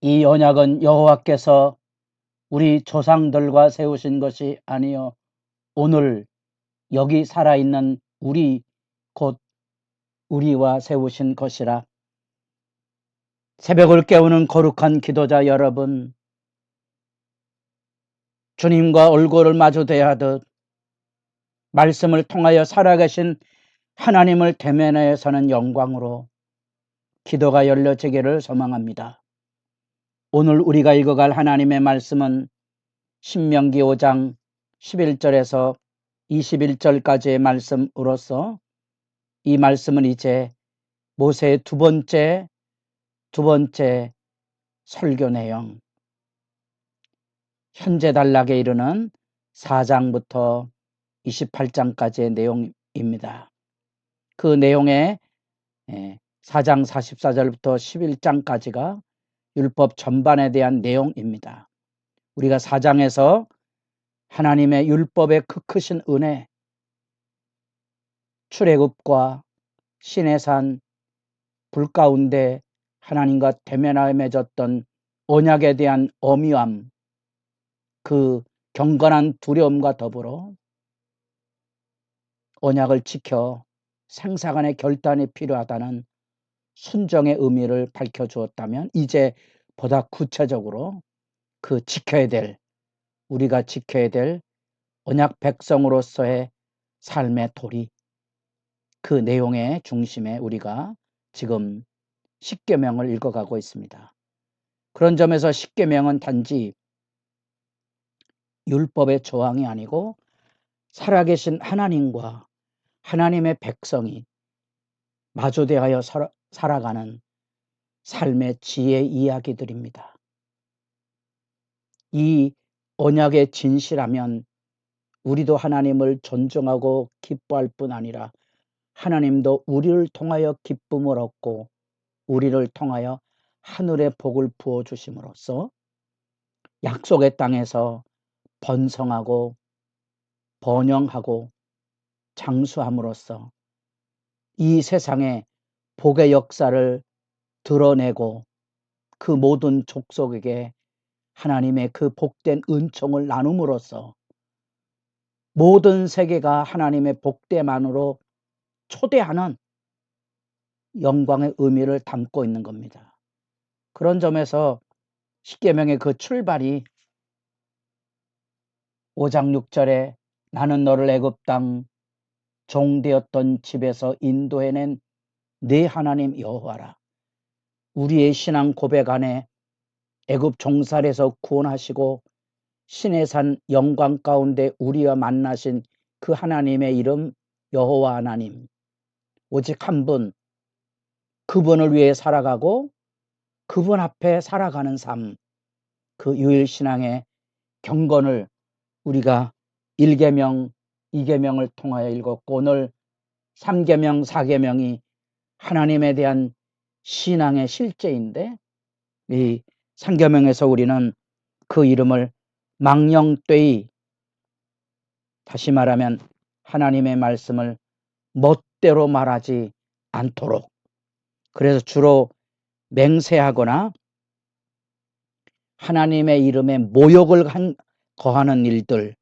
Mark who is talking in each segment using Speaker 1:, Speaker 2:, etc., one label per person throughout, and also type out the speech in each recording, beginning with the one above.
Speaker 1: 이 언약은 여호와께서 우리 조상들과 세우신 것이 아니요 오늘 여기 살아있는 우리 곧 우리와 세우신 것이라. 새벽을 깨우는 거룩한 기도자 여러분, 주님과 얼굴을 마주 대하듯 말씀을 통하여 살아계신 하나님을 대면하여서는 영광으로 기도가 열려지기를 소망합니다. 오늘 우리가 읽어갈 하나님의 말씀은 신명기 5장 11절에서 21절까지의 말씀으로서 이 말씀은 이제 모세의 두 번째 설교 내용, 현재 단락에 이르는 4장부터 28장까지의 내용입니다. 그 내용의 4장 44절부터 11장까지가 율법 전반에 대한 내용입니다. 우리가 4장에서 하나님의 율법의 그 크신 은혜, 출애굽과 시내산 불 가운데 하나님과 대면하여 맺었던 언약에 대한 엄유함, 그 경건한 두려움과 더불어 언약을 지켜 생사간의 결단이 필요하다는 순종의 의미를 밝혀주었다면, 이제 보다 구체적으로 그 우리가 지켜야 될 언약 백성으로서의 삶의 도리, 그 내용의 중심에 우리가 지금 십계명을 읽어가고 있습니다. 그런 점에서 십계명은 단지 율법의 조항이 아니고 살아계신 하나님과 하나님의 백성이 마주대하여 살아가는 삶의 지혜 이야기들입니다. 이 언약의 진실하면 우리도 하나님을 존중하고 기뻐할 뿐 아니라 하나님도 우리를 통하여 기쁨을 얻고 우리를 통하여 하늘의 복을 부어주심으로써 약속의 땅에서 번성하고 번영하고 장수함으로써 이 세상에 복의 역사를 드러내고 그 모든 족속에게 하나님의 그 복된 은총을 나눔으로써 모든 세계가 하나님의 복됨만으로 초대하는 영광의 의미를 담고 있는 겁니다. 그런 점에서 십계명의 그 출발이 5장 6절에 나는 너를 애굽 땅 종되었던 집에서 인도해낸 네 하나님 여호와라. 우리의 신앙 고백 안에 애굽 종살에서 구원하시고 시내산 영광 가운데 우리와 만나신 그 하나님의 이름 여호와 하나님, 오직 한 분, 그분을 위해 살아가고 그분 앞에 살아가는 삶, 그 유일신앙의 경건을 우리가 1계명, 2계명을 통하여 읽었고 오늘 3계명, 4계명이 하나님에 대한 신앙의 실제인데, 이 3계명에서 우리는 그 이름을 망령되이, 다시 말하면 하나님의 말씀을 멋대로 말하지 않도록, 그래서 주로 맹세하거나 하나님의 이름에 모욕을 거하는 일들,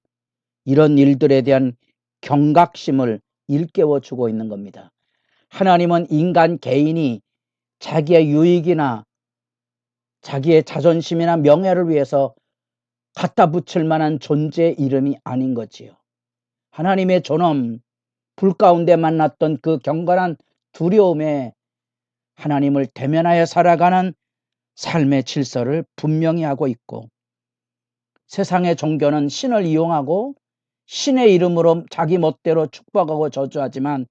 Speaker 1: 이런 일들에 대한 경각심을 일깨워 주고 있는 겁니다. 하나님은 인간 개인이 자기의 유익이나 자기의 자존심이나 명예를 위해서 갖다 붙일 만한 존재의 이름이 아닌 거지요. 하나님의 존엄, 불 가운데 만났던 그 경건한 두려움에 하나님을 대면하여 살아가는 삶의 질서를 분명히 하고 있고, 세상의 종교는 신을 이용하고 신의 이름으로 자기 멋대로 축복하고 저주하지만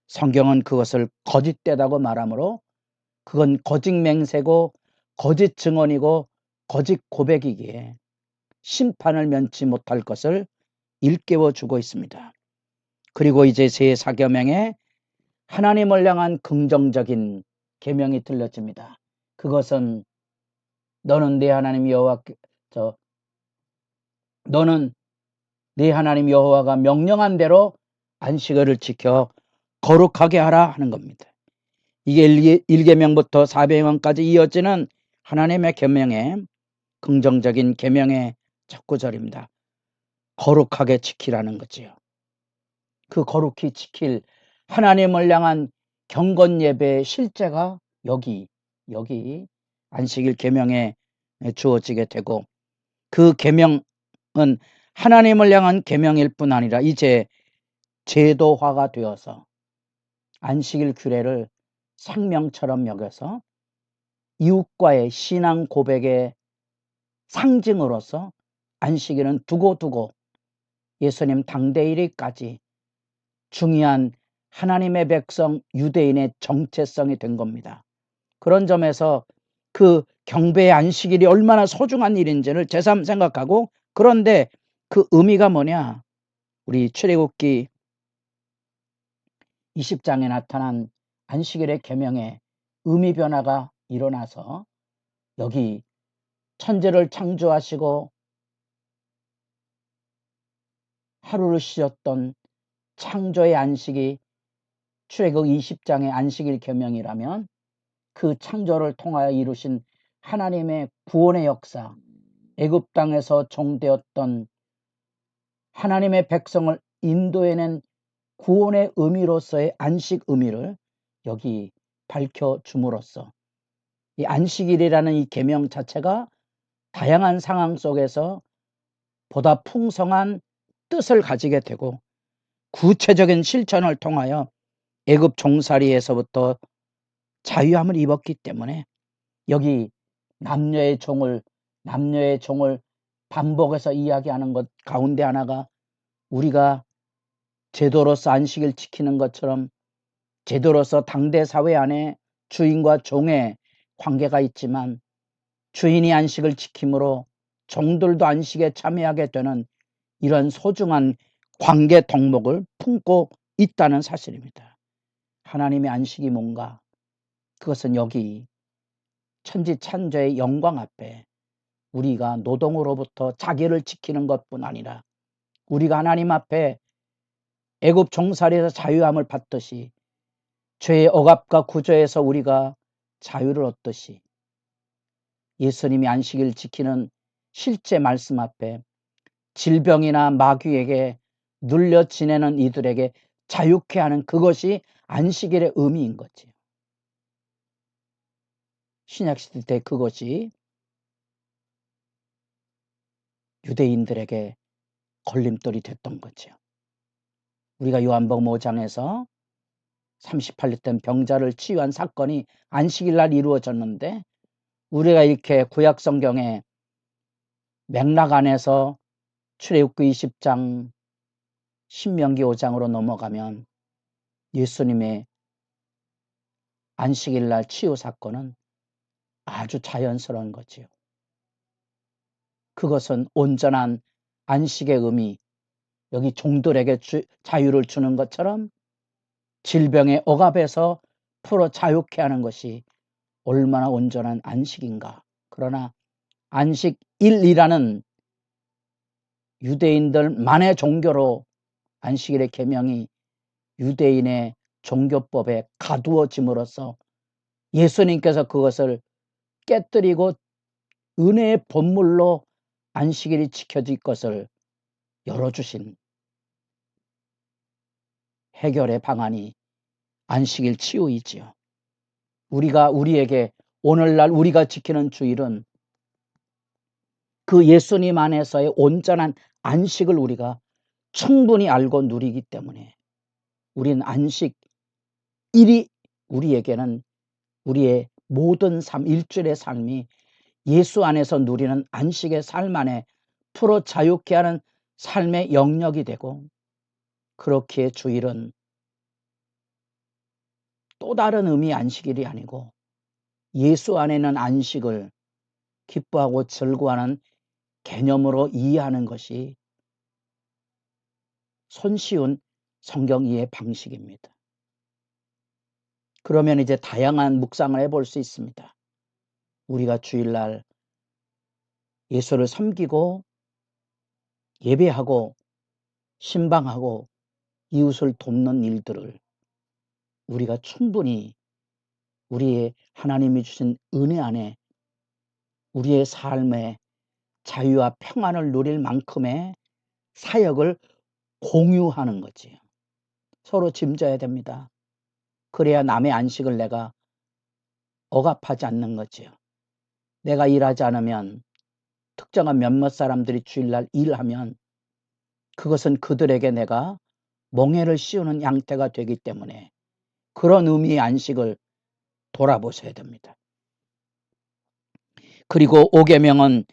Speaker 1: 성경은 그것을 거짓되다고 말하므로 그건 거짓 맹세고 거짓 증언이고 거짓 고백이기에 심판을 면치 못할 것을 일깨워 주고 있습니다. 그리고 이제 제4계명에 하나님을 향한 긍정적인 계명이 들려집니다. 그것은 너는 내 하나님 여호와가 명령한 대로 안식일을 지켜 거룩하게 하라 하는 겁니다. 이게 1계명부터 4계명까지 이어지는 하나님의 계명에 긍정적인 계명의 첫 구절입니다. 거룩하게 지키라는 거지요. 그 거룩히 지킬 하나님을 향한 경건 예배의 실제가 여기 안식일 계명에 주어지게 되고, 그 계명은 하나님을 향한 계명일 뿐 아니라 이제 제도화가 되어서 안식일 규례를 생명처럼 여겨서 이웃과의 신앙 고백의 상징으로서 안식일은 두고두고 예수님 당대일까지 중요한 하나님의 백성 유대인의 정체성이 된 겁니다. 그런 점에서 그 경배의 안식일이 얼마나 소중한 일인지를 새삼 생각하고, 그런데 그 의미가 뭐냐? 우리 출애굽기 20장에 나타난 안식일의 계명에 의미 변화가 일어나서 여기 천지를 창조하시고 하루를 쉬었던 창조의 안식이 출애굽 20장의 안식일 계명이라면, 그 창조를 통하여 이루신 하나님의 구원의 역사, 애굽 땅에서 종되었던 하나님의 백성을 인도해낸 구원의 의미로서의 안식 의미를 여기 밝혀줌으로써 이 안식일이라는 이 계명 자체가 다양한 상황 속에서 보다 풍성한 뜻을 가지게 되고, 구체적인 실천을 통하여 애굽 종살이에서부터 자유함을 입었기 때문에 여기 남녀의 종을 반복해서 이야기하는 것 가운데 하나가, 우리가 제도로서 안식일 지키는 것처럼 제도로서 당대 사회 안에 주인과 종의 관계가 있지만, 주인이 안식을 지킴으로 종들도 안식에 참여하게 되는 이런 소중한 관계 덕목을 품고 있다는 사실입니다. 하나님의 안식이 뭔가? 그것은 여기 천지창조의 영광 앞에 우리가 노동으로부터 자기를 지키는 것뿐 아니라, 우리가 하나님 앞에 애굽 종살이에서 자유함을 받듯이 죄의 억압과 구조에서 우리가 자유를 얻듯이, 예수님이 안식일 지키는 실제 말씀 앞에 질병이나 마귀에게 눌려 지내는 이들에게 자유케 하는 그것이 안식일의 의미인 거지요. 신약시대 때 그것이 유대인들에게 걸림돌이 됐던 거죠. 우리가 요한복음 5장에서 38년 된 병자를 치유한 사건이 안식일 날 이루어졌는데, 우리가 이렇게 구약 성경의 맥락 안에서 출애굽기 20장, 신명기 5장으로 넘어가면 예수님의 안식일 날 치유 사건은 아주 자연스러운 거지요. 그것은 온전한 안식의 의미, 여기 종들에게 자유를 주는 것처럼 질병의 억압에서 풀어 자유케 하는 것이 얼마나 온전한 안식인가. 그러나 안식일이라는 유대인들만의 종교로 안식일의 계명이 유대인의 종교법에 가두어짐으로써 예수님께서 그것을 깨뜨리고 은혜의 본물로 안식일이 지켜질 것을 열어주신 해결의 방안이 안식일 치유이지요. 우리에게 오늘날 우리가 지키는 주일은 그 예수님 안에서의 온전한 안식을 우리가 충분히 알고 누리기 때문에, 우리는 안식일이 우리에게는 우리의 모든 삶, 일주일의 삶이 예수 안에서 누리는 안식의 삶 안에 풀어 자유케 하는 삶의 영역이 되고, 그렇기에 주일은 또 다른 의미의 안식일이 아니고 예수 안에는 안식을 기뻐하고 즐거워하는 개념으로 이해하는 것이 손쉬운 성경 이해 방식입니다. 그러면 이제 다양한 묵상을 해볼 수 있습니다. 우리가 주일날 예수를 섬기고 예배하고 신방하고 이웃을 돕는 일들을 우리가 충분히 우리의 하나님이 주신 은혜 안에 우리의 삶에 자유와 평안을 누릴 만큼의 사역을 공유하는 거지요. 서로 짐져야 됩니다. 그래야 남의 안식을 내가 억압하지 않는 거지요. 내가 일하지 않으면 특정한 몇몇 사람들이 주일날 일하면 그것은 그들에게 내가 멍해를 씌우는 양태가 되기 때문에 그런 의미의 안식을 돌아보셔야 됩니다. 그리고 5계명은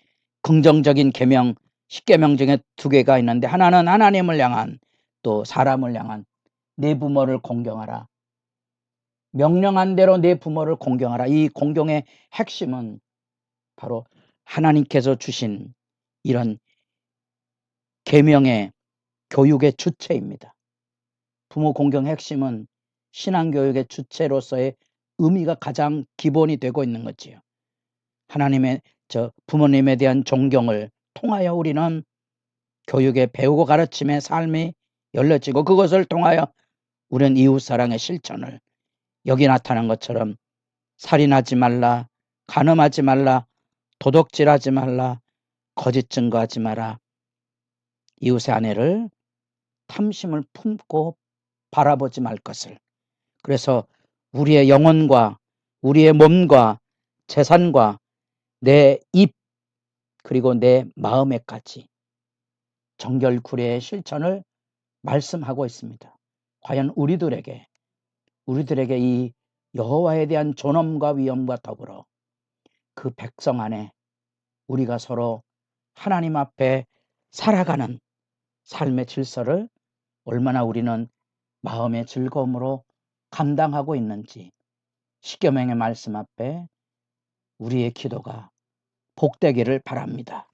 Speaker 1: 긍정적인 계명, 10계명 중에 2개가 있는데 하나는 하나님을 향한, 또 사람을 향한 내 부모를 공경하라. 명령한 대로 내 부모를 공경하라. 이 공경의 핵심은 바로 하나님께서 주신 이런 계명의 교육의 주체입니다. 부모 공경의 핵심은 신앙교육의 주체로서의 의미가 가장 기본이 되고 있는 거지요. 하나님의 부모님에 대한 존경을 통하여 우리는 교육의 배우고 가르침의 삶이 열려지고, 그것을 통하여 우리는 이웃사랑의 실천을, 여기 나타난 것처럼 살인하지 말라, 간음하지 말라, 도둑질하지 말라, 거짓 증거하지 마라, 이웃의 아내를 탐심을 품고 바라보지 말 것을. 그래서 우리의 영혼과 우리의 몸과 재산과 내 입 그리고 내 마음에까지 정결구례의 실천을 말씀하고 있습니다. 과연 우리들에게 이 여호와에 대한 존엄과 위엄과 더불어 그 백성 안에 우리가 서로 하나님 앞에 살아가는 삶의 질서를 얼마나 우리는 마음의 즐거움으로 감당하고 있는지, 십계명의 말씀 앞에 우리의 기도가 복되기를 바랍니다.